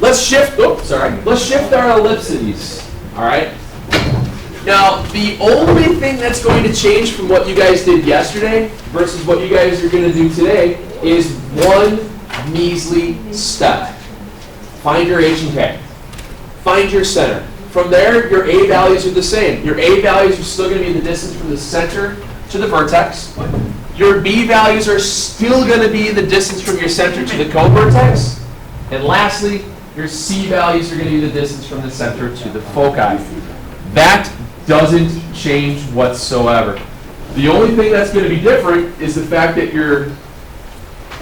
Let's shift, let's shift our ellipses, all right? Now, the only thing that's going to change from what you guys did yesterday versus what you guys are going to do today is one measly step. Find your H and K. Find your center. From there, your A values are the same. Your A values are still going to be the distance from the center to the vertex. Your B values are still going to be the distance from your center to the co-vertex. And lastly, your C values are going to be the distance from the center to the foci. That doesn't change whatsoever. The only thing that's going to be different is the fact that your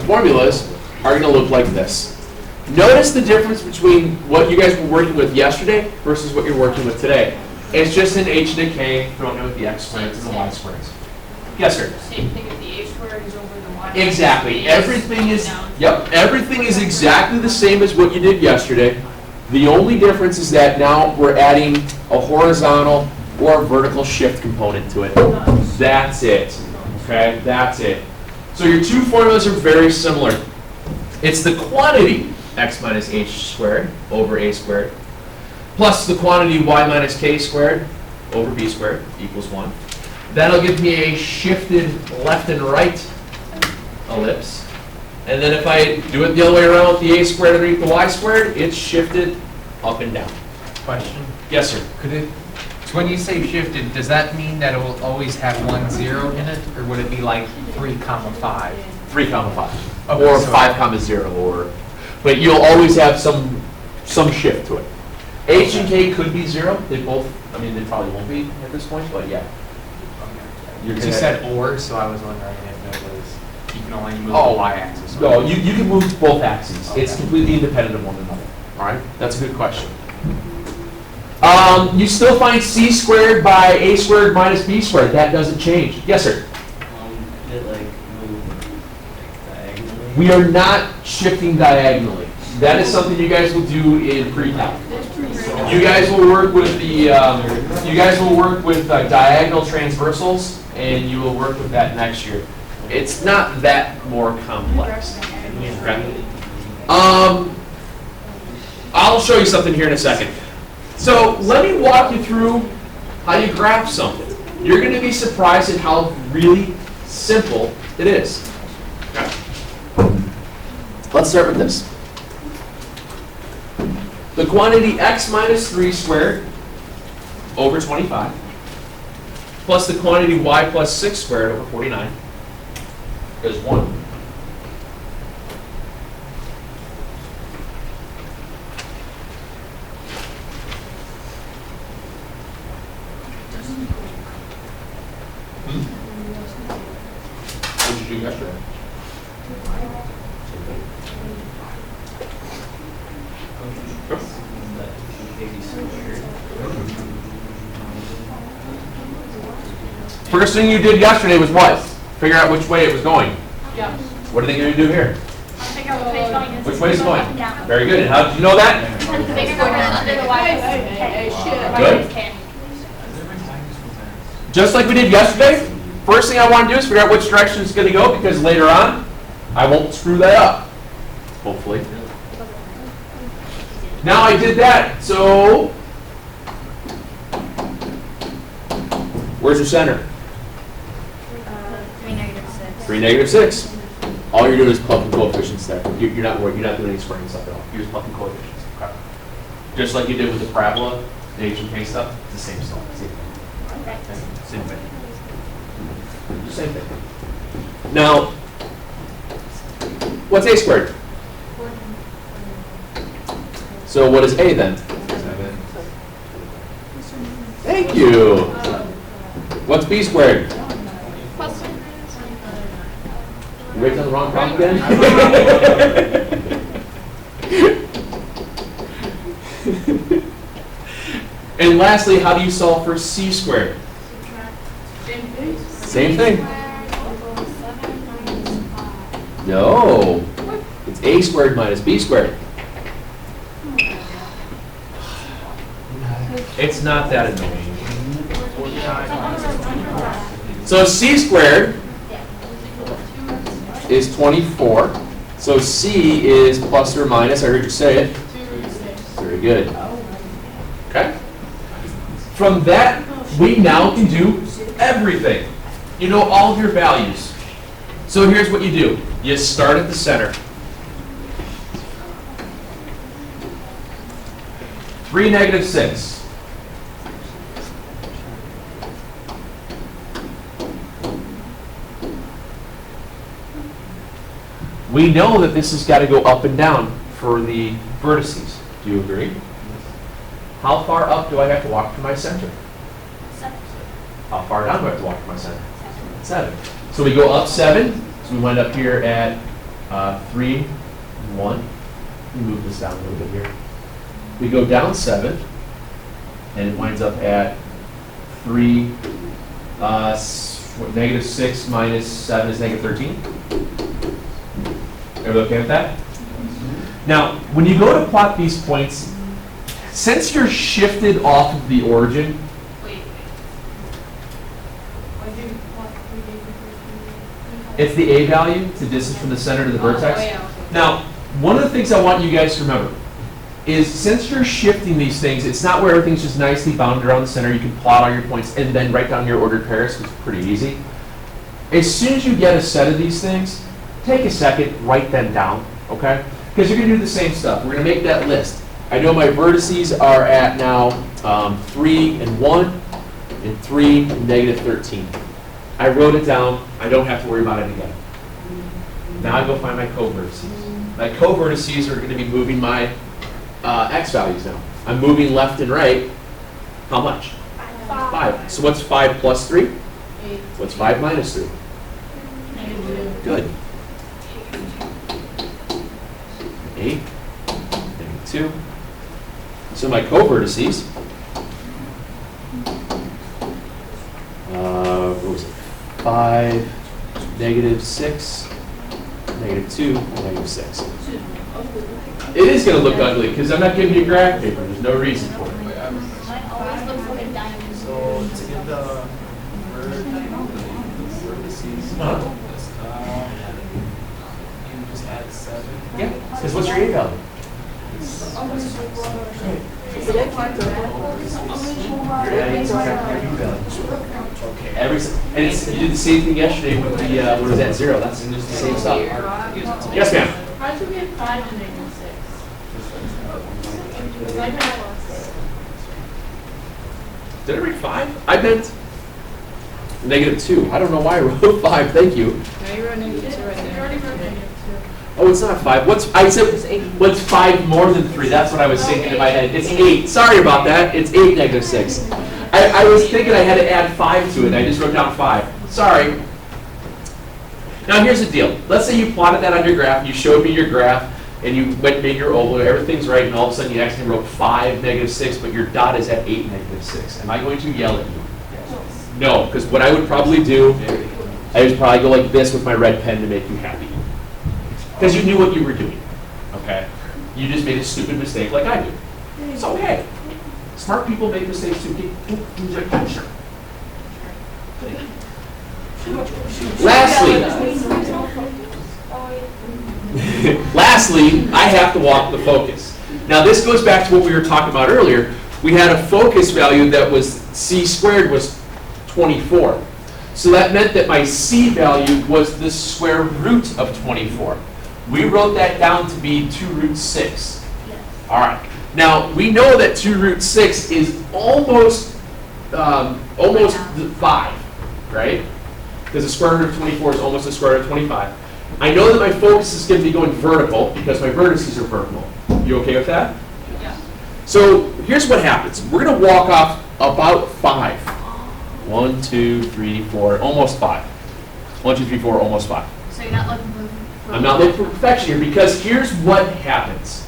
formulas are going to look like this. Notice the difference between what you guys were working with yesterday versus what you're working with today. It's just an H and a K thrown in with the X squareds and the Y squareds. Yes, sir? Same thing if the A squared is over the Y. Exactly. Everything is, everything is exactly the same as what you did yesterday. The only difference is that now we're adding a horizontal or a vertical shift component to it. That's it. Okay, that's it. So your two formulas are very similar. It's the quantity x minus h squared over a squared plus the quantity y minus k squared over b squared equals 1. That'll give me a shifted left and right ellipse. And then if I do it the other way around with the a squared underneath the y squared, it's shifted up and down. Question. Yes, sir. Could it, so when you say shifted, does that mean that it will always have 1, 0 in it? Or would it be like 3, 5? 3, 5. Okay, Or so 5, 0, or, but you'll always have some shift to it. H and K could be 0. They both, I mean, they probably won't be at this point, but yeah. Because you said or, so I was wondering if it was, you can only move the y-axis. No, you can move both axes. Okay. It's completely independent of one another. All right, that's a good question. You still find c squared by a squared minus b squared. That doesn't change. Yes, sir? Could it like move diagonally? We are not shifting diagonally. That is something you guys will do in pre-calc. You guys will work with the diagonal transversals, and you will work with that next year. It's not that more complex. Okay. I'll show you something here in a second. So let me walk you through how you graph something. You're going to be surprised at how really simple it is. Okay. Let's start with this. The quantity x minus 3 squared over 25 plus the quantity y plus 6 squared over 49 is 1. What did you do yesterday? First thing you did yesterday was what? Figure out which way it was going. Yeah. What are they going to do here? Figure out which way it's going. Which way is it going? Very good. And how did you know that? Figure out under the Y. Good. Just like we did yesterday, first thing I want to do is figure out which direction it's going to go, because later on, I won't screw that up. Hopefully. Now I did that, so where's your center? 3, -6. 3, -6. All you're doing is plugging coefficients there. You're not doing any squaring stuff at all. You're just plugging coefficients. Okay. Just like you did with the parabola, the H and K stuff, it's the same stuff. Same thing. Same thing. Same thing. Now, what's a squared? So what is a then? 7. Thank you. What's b squared? You write down the wrong problem again? And lastly, how do you solve for c squared? Same thing. No. It's a squared minus b squared. It's not that annoying. So c squared is 24. So c is plus or minus, I heard you say it, Very good. Okay? From that, we now can do everything. You know all of your values. So here's what you do. You start at the center. 3, -6. We know that this has got to go up and down for the vertices. Do you agree? How far up do I have to walk to my center? 7. How far down do I have to walk to my center? 7. So we go up 7. So we wind up here at 3, 1. Let me move this down a little bit here. We go down 7, and it winds up at 3, -6 minus 7 is -13. Everybody okay with that? Now, when you go to plot these points, since you're shifted off of the origin, Wait. it's the A value to distance from the center to the vertex. Oh, yeah, okay. Now, one of the things I want you guys to remember is since you're shifting these things, it's not where everything's just nicely bounded around the center. You can plot all your points and then write down your ordered pairs, which is pretty easy. As soon as you get a set of these things, take a second, write them down, okay? Because you're going to do the same stuff. We're going to make that list. I know my vertices are at now 3 and 1 and 3 and -13. I wrote it down. I don't have to worry about it again. Now I go find my co-vertices. My co-vertices are going to be moving my x values now. I'm moving left and right. How much? 5. So what's 5 plus 3? 8. What's 5 minus 3? Good. 8, -2. So my co-vertices, what was it? 5, -6, -2, -6. It is going to look ugly because I'm not giving you graph paper. There's no reason for it. Mine always looks like a diamond. So to get the vertices, Huh? you just add 7. Yeah, because what's your A value? You're adding subtract your U value. Okay, and you did the same thing yesterday with the, what is that, 0? That's just the same stuff. Yes, ma'am? How should we have 5 to -6? Did I read 5? I meant -2. I don't know why I wrote 5. Thank you. You already wrote -2. Oh, it's not 5. What's 5 more than 3? That's what I was thinking in my head. It's 8. Sorry about that. It's 8 -6. I was thinking I had to add 5 to it. I just wrote down 5. Sorry. Now here's the deal. Let's say you plotted that on your graph. You showed me your graph, and you went and made your oval. Everything's right, and all of a sudden you actually wrote 5 -6, but your dot is at 8 -6. Am I going to yell at you? No, because what I would probably do, I would probably go like this with my red pen to make you happy. Because you knew what you were doing, okay? You just made a stupid mistake like I do. It's okay. Smart people make mistakes too. Sure. Lastly, I have to walk the focus. Now this goes back to what we were talking about earlier. We had a focus value that was c squared was 24. So that meant that my c value was the square root of 24. We wrote that down to be 2√6. All right. Now we know that 2√6 is almost 5, right? Because the square root of 24 is almost the square root of 25. I know that my focus is going to be going vertical because my vertices are vertical. You okay with that? Yeah. So here's what happens. We're going to walk off about 5. 1, 2, 3, 4, almost 5. 1, 2, 3, 4, almost 5. So you're not looking for I'm not looking for perfection here because here's what happens.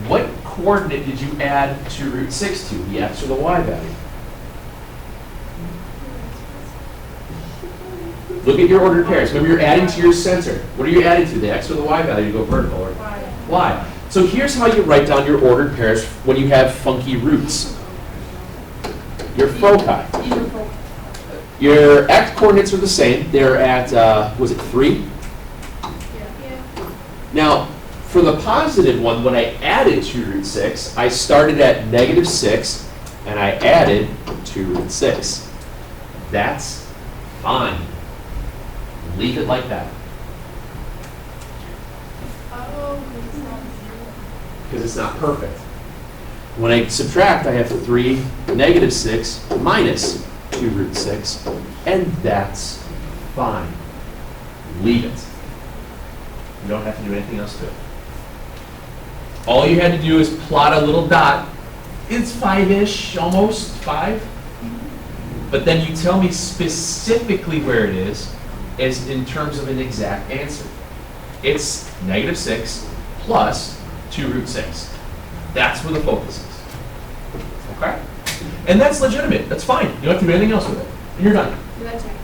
What coordinate did you add 2√6 to, the x or the y value? Look at your ordered pairs. Remember, you're adding to your center. What are you adding to, the x or the y value to go vertical? Or y. So here's how you write down your ordered pairs when you have funky roots. Your foci. Your x coordinates are the same. They're at, was it 3? Yeah. Now, For the positive one, when I added 2 root 6, I started at negative 6, and I added 2 root 6. That's fine. Leave it like that. Oh, it's not zero. Because it's not perfect. When I subtract, I have 3 negative 6 minus 2 root 6, and that's fine. Leave it. You don't have to do anything else to it. All you had to do is plot a little dot. It's 5-ish, almost 5. But then you tell me specifically where it is in terms of an exact answer. It's negative 6 plus 2 root 6. That's where the focus is. Okay? And that's legitimate. That's fine. You don't have to do anything else with it. And you're done. That's right.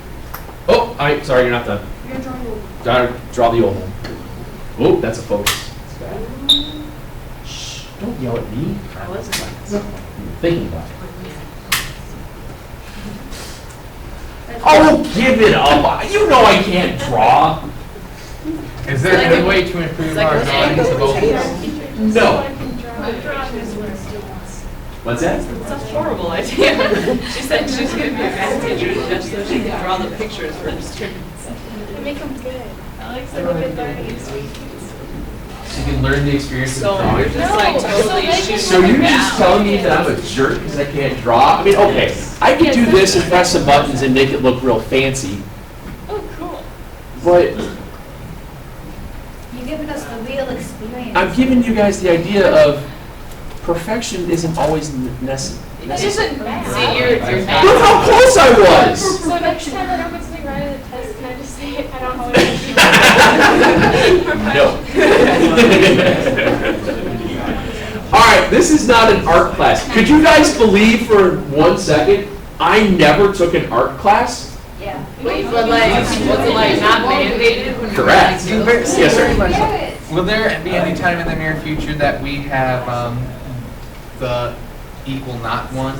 Oh, sorry, you're not done. You're drawing the Draw the old one. Oh, that's a focus. That's bad. Shh, don't yell at me. I wasn't Thinking about it. Oh, give it up. You know I can't draw. Is there any way to improve our drawings of ovals? No. I'm drawing this one students. What's that? It's a horrible idea. She said she's going to be a math teacher just so she can draw the pictures for the students. Make them good. Alex, a little bit learning. So you can learn the experience of So drawing. you're just like No, totally so shooting So you're it just down. telling me that I'm a jerk because I can't draw? I mean, okay, I could do this and press some buttons and make it look real fancy, Oh, cool. but You're giving us the real experience. I'm giving you guys the idea of perfection isn't always necessary. That isn't bad. See, you're Look mad. how close I was! So next time I don't get something right on the test, can I just say it? I don't know No. All right, this is not an art class. Could you guys believe for 1 second, I never took an art class? Yeah. Wait, but like, was it like not mandated when you were Correct. like, Yes, sir. Will there be any time in the near future that we have the equal not one?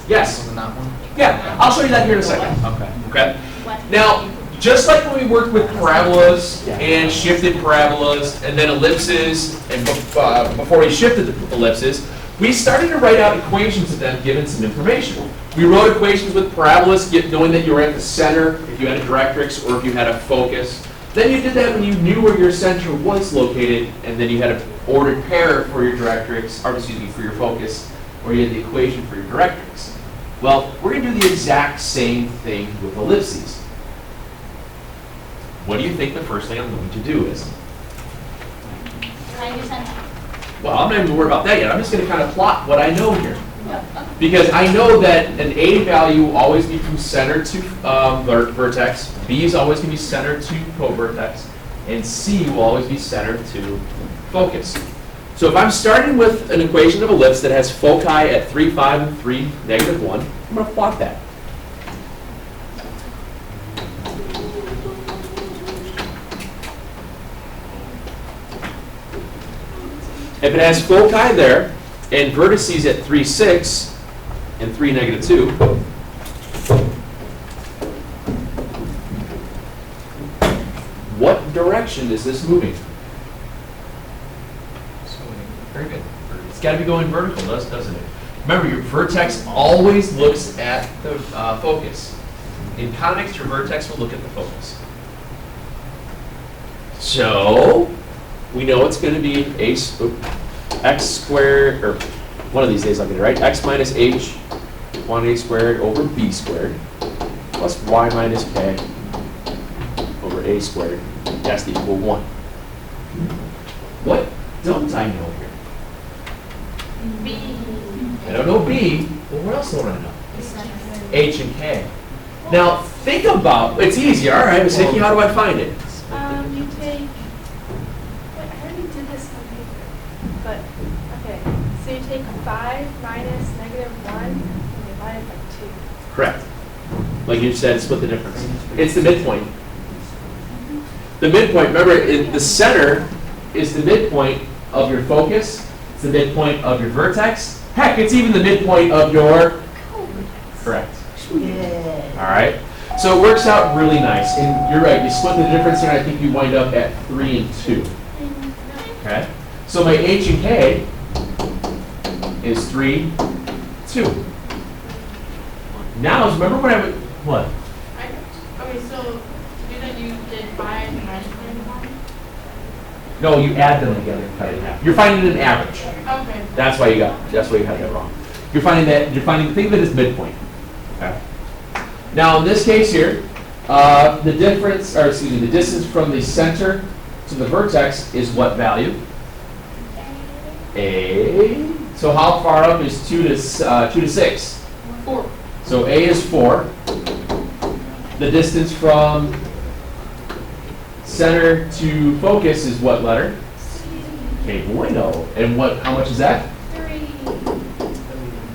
Yes. Equal to not one? Yeah, I'll show you that here in a second. Okay. Okay? Now, just like when we worked with parabolas and shifted parabolas and then ellipses, and before we shifted the ellipses, we started to write out equations of them given some information. We wrote equations with parabolas, knowing that you were at the center, if you had a directrix, or if you had a focus. Then you did that when you knew where your center was located, and then you had an ordered pair for your directrix, or excuse me, for your focus, or you had the equation for your directrix. Well, we're going to do the exact same thing with ellipses. What do you think the first thing I'm going to do is? Well, I'm not even worried about that yet. I'm just going to kind of plot what I know here. Because I know that an A value will always be from center to vertex, B is always going to be center to co-vertex, and C will always be center to focus. So if I'm starting with an equation of ellipse that has foci at 3, 5, and 3, negative 1, I'm going to plot that. If it has foci there, and vertices at 3, 6, and 3, negative 2, what direction is this moving? Very good. It's got to be going vertical, doesn't it? Remember, your vertex always looks at the focus. In conics, your vertex will look at the focus. So, we know it's going to be x squared, or one of these days I'll get it right, x minus h quantity squared over b squared plus y minus k over a squared. That's to equal 1. What don't I know here? B. I don't know b, but what else don't I know? H and k. Now, think about, it's easy, all right, Masiki, how do I find it? You take, wait, I already did this on paper, but, okay. So you take 5 minus negative 1 and divide it by 2. Correct. Like you said, split the difference. It's the midpoint. The midpoint, remember, the center is the midpoint of your focus. It's the midpoint of your vertex. Heck, it's even the midpoint of your... Correct. All right. So it works out really nice. And you're right, you split the difference here, and I think you wind up at 3 and 2. Okay? So my h and k is 3, 2. Now, remember when I would, what? Okay, so you did 5 minus 1? No, you add them together and cut it in half. You're finding an average. Okay. That's why you had that wrong. Think of it as midpoint. Okay. Now in this case here, the distance from the center to the vertex is what value? A. So how far up is 2 to 6? 4. So A is 4. The distance from center to focus is what letter? Okay, bueno. And how much is that? 3.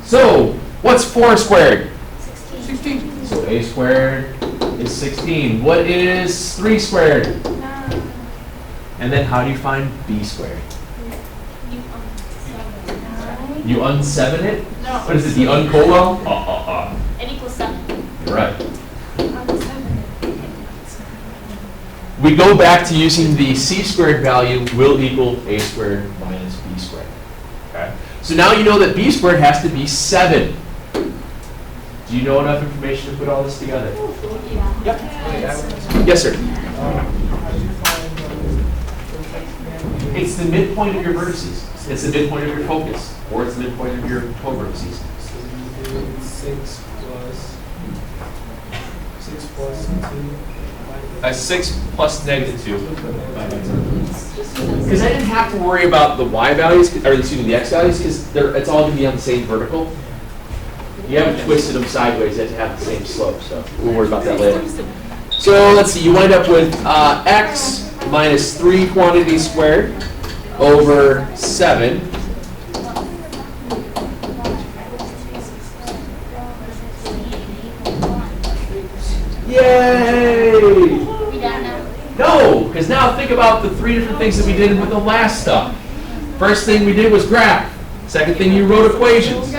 So, what's 4 squared? 16. So A squared is 16. What is 3 squared? 9. And then how do you find B squared? You You un-7 it? No. What is it, the un-colwell? It equals 7. You're right. We go back to using the C squared value will equal A squared minus B squared. Okay? So now you know that B squared has to be 7. Do you know enough information to put all this together? Yep. Yes, sir. It's the midpoint of your vertices. It's the midpoint of your focus, or it's the midpoint of your 12 vertices. So you do 6 plus 2. That's 6 plus negative 2. Because I didn't have to worry about the y values, or excuse me, the x values, because it's all going to be on the same vertical. You haven't twisted them sideways yet to have the same slope, so we'll worry about that later. So let's see, you wind up with x minus 3 quantity squared over 7. Yay! No, because now think about the 3 different things that we did with the last stuff. First thing we did was graph. Second thing, you wrote equations.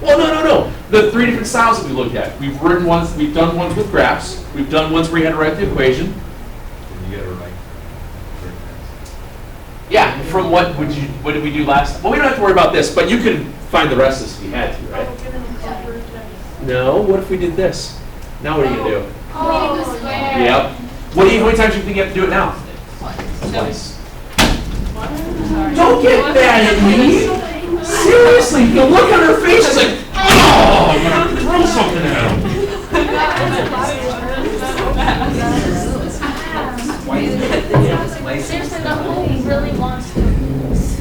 Well, no. The 3 different styles that we looked at. We've done ones with graphs. We've done ones where you had to write the equation. And you gotta write. Yeah, from what did we do last time? Well, we don't have to worry about this, but you could find the rest of this if you had to, right? No, what if we did this? Now what are you going to do? Yep. How many times do you think you have to do it now? Twice. Don't get mad at me! Seriously, the look on her face is like, oh, I'm going to throw something at him. Seriously, the whole really wants to lose.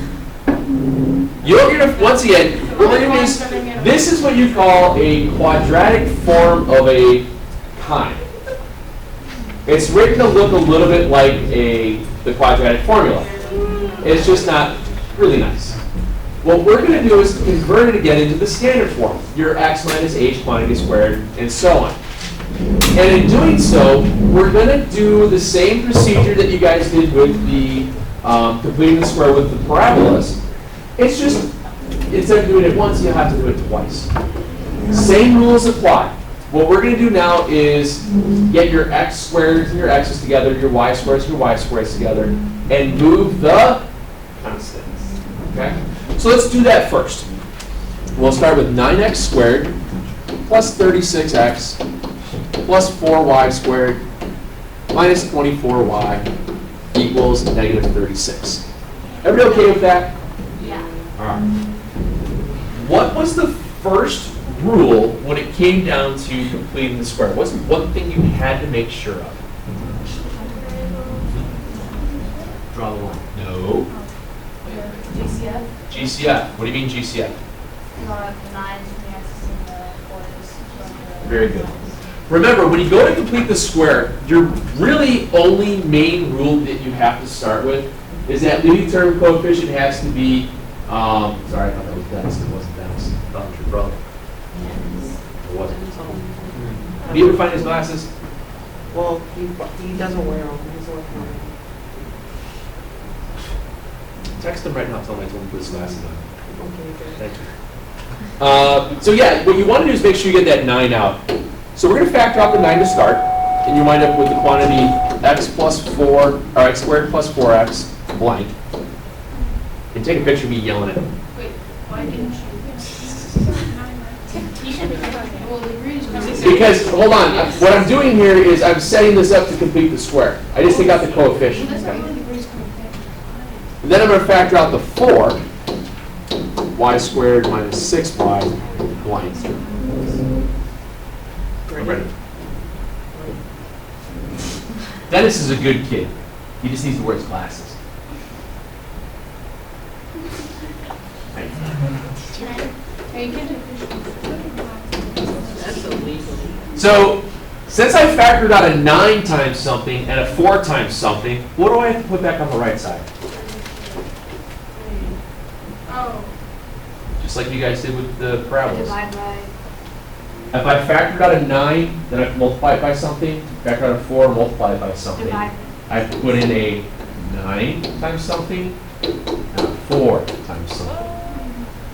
You're going to, once again, what we're going to use, this is what you call a quadratic form of a kind. It's written to look a little bit like the quadratic formula. It's just not really nice. What we're going to do is convert it again into the standard form, your x minus h quantity squared, and so on. And in doing so, we're going to do the same procedure that you guys did with the completing the square with the parabolas. It's just, instead of doing it once, you'll have to do it twice. Same rules apply. What we're going to do now is get your x squares and your x's together, your y squares and your y squares together, and move the constants. Okay? So let's do that first. We'll start with 9x squared plus 36x plus 4y squared minus 24y equals negative 36. Everybody okay with that? Yeah. All right. What was the first rule when it came down to completing the square? What's one thing you had to make sure of? Draw the line. No. GCF? GCF. What do you mean GCF? The 9s and the x's and the 4s. Very good. Remember, when you go to complete the square, your really only main rule that you have to start with is that leading term coefficient has to be, sorry, I thought that was Dennis. It wasn't Dennis. I thought it was your brother. It wasn't. Do you ever find his glasses? Well, he doesn't wear them. He's working on them. Text him right now. Tell him I told him to put his glasses on. Okay, good. Thank you. So yeah, what you want to do is make sure you get that 9 out. So we're going to factor out the 9 to start, and you wind up with the quantity x plus 4, or x squared plus 4x blank. And take a picture of me yelling at him. Wait, why didn't you? Because, hold on, what I'm doing here is I'm setting this up to complete the square. I just take out the coefficient. And then I'm going to factor out the 4, y squared minus 6y blank. Dennis is a good kid. He just needs to wear his glasses. That's illegal. So, since I factored out a 9 times something and a 4 times something, what do I have to put back on the right side? Oh. Just like you guys did with the parabolas. Divide by. If I factored out a 9, then I multiply it by something, factor out a 4, multiply it by something. Divide. I have to put in a 9 times something and a 4 times something.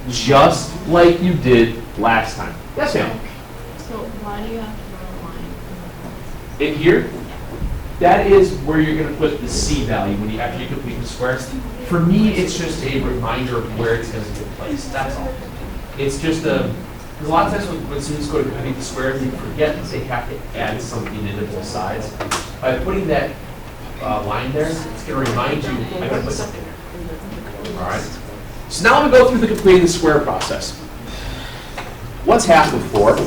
Just like you did last time. Yes, ma'am? So why do you have to draw a line? In here, that is where you're going to put the C value when you actually complete the squares. For me, it's just a reminder of where it's going to get placed. That's all. It's just a, because a lot of times when students go to complete the squares, they forget that they have to add something into both sides. By putting that line there, it's going to remind you, I got to put something there. All right? So now I'm going to go through the completing the square process. What's half of 4? 2.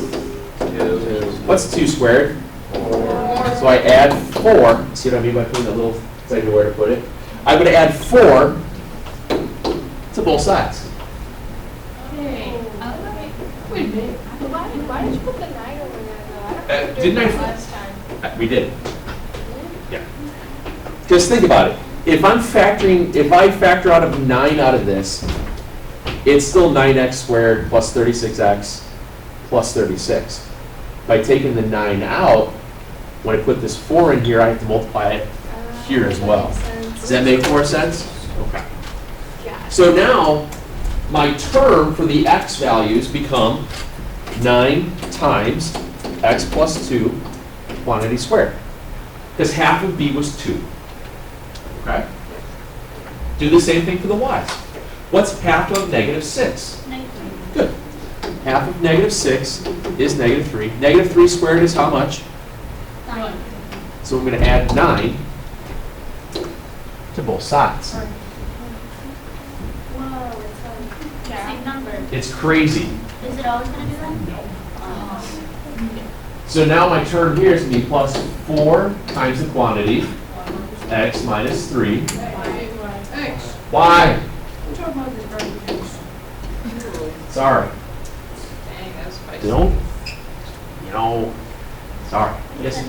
What's 2 squared? 4. So I add 4. See what I mean by putting that little thing where to put it? I'm going to add 4 to both sides. Okay. Wait a minute. Why did you put the 9 over there though? I don't think we Didn't did I? this last time. We did. Yeah. Just think about it. If I factor out of 9 out of this, it's still 9x squared plus 36x plus 36. By taking the 9 out, when I put this 4 in here, I have to multiply it here as well. Does that make more sense? Okay. Yeah. So now, my term for the x values become 9 times x plus 2 quantity squared. Because half of b was 2. Okay? Do the same thing for the y's. What's half of negative 6? Good. Half of negative 6 is negative 3. Negative 3 squared is how much? 9. So I'm going to add 9 to both sides. Whoa, it's a same number. It's crazy. Is it always going to do that? No. So now my term here is going to be plus 4 times the quantity, x minus 3. Why? Sorry. Dang, that was spicy. Don't, sorry. Yes? On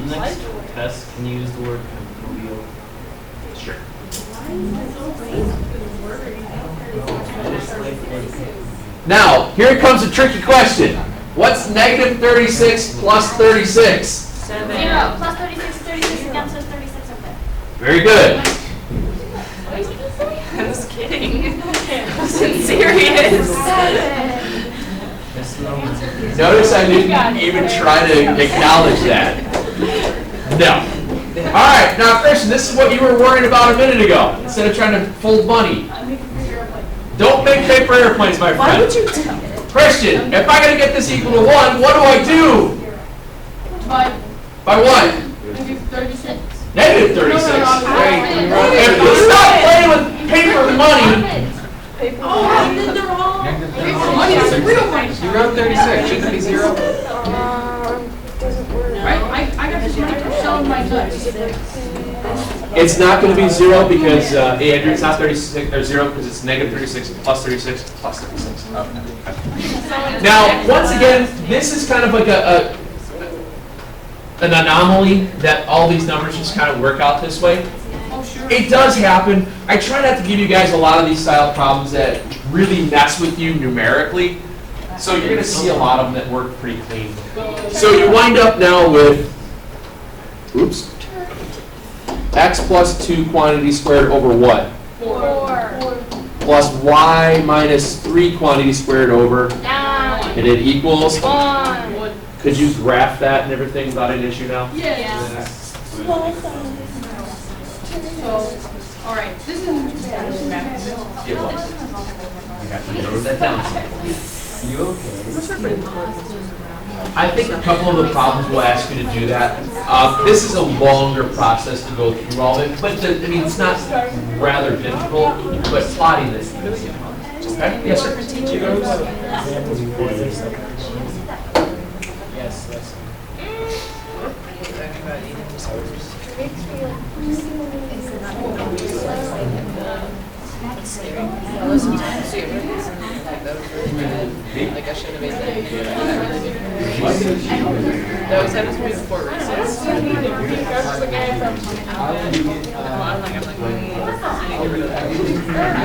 the next test, can you use the word reveal? Sure. Now, here comes a tricky question. What's negative 36 plus 36? 7. 0 plus 36 is 36 again, so it's 36 up there. Very good. I was kidding. I wasn't serious. Notice I didn't even try to acknowledge that. No. All right, now Christian, this is what you were worrying about a minute ago. Instead of trying to fold money. Don't make paper airplanes, my friend. Why would you tell me? Christian, if I gotta get this equal to 1, what do I do? But By what? maybe 36. Negative 36. Wait. If you stop playing with paper and money, Oh, I did the wrong. Money is a real money. You wrote 36, shouldn't it be 0? I got to show my nuts. it's not gonna be 0 because, Andrew, it's not 36, or 0 because it's negative 36 plus 36 plus 36. Now, once again, this is kind of like an anomaly that all these numbers just kind of work out this way. It does happen. I try not to give you guys a lot of these style problems that really mess with you numerically. So you're going to see a lot of them that work pretty clean. So you wind up now with, oops, x plus 2 quantity squared over what? 4. Plus y minus 3 quantity squared over, 9. and it equals? 1. Could you graph that and everything without an issue now? Yeah. All right. It was. You wrote that down. You okay? I think a couple of the problems will ask you to do that. This is a longer process to go through all of it, but I mean, it's not rather difficult, but plotting this. Okay? Yes, sir. Yes, yes. Like I should have made that. That was happened to me before recess. I'm like, I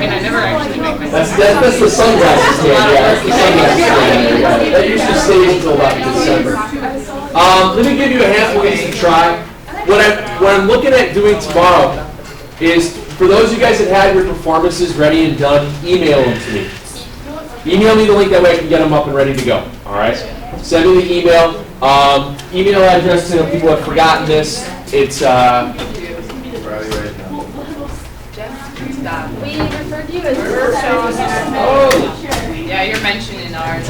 mean, I never actually make myself. That's the sunglasses stand, yeah, that's the sunglasses stand. That usually stays until about December. Let me give you a handful of these to try. What I'm looking at doing tomorrow is, for those of you guys that had your performances ready and done, email them to me. Email me the link, that way I can get them up and ready to go, all right? Send me the email. Email address to people who have forgotten this. It's, We referred to you as Sean. oh, Yeah, you're mentioned in ours.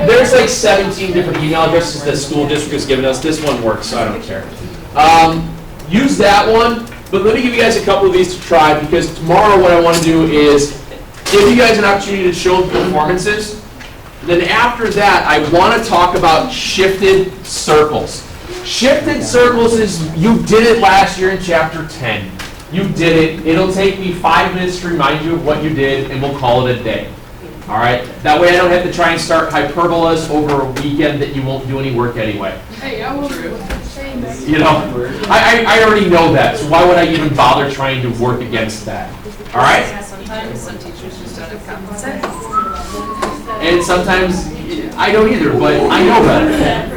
there's like 17 different email addresses the school district has given us. This one works, so I don't care. Use that one, but let me give you guys a couple of these to try, because tomorrow what I want to do is give you guys an opportunity to show performances. Then after that, I want to talk about shifted circles. Shifted circles is, you did it last year in chapter 10. You did it. It'll take me 5 minutes to remind you of what you did, and we'll call it a day. All right? That way I don't have to try and start hyperbolas over a weekend that you won't do any work anyway. Hey, I will. You know, I already know that, so why would I even bother trying to work against that? All right? Sometimes some teachers just don't have common sense. And sometimes I don't either, but I know better.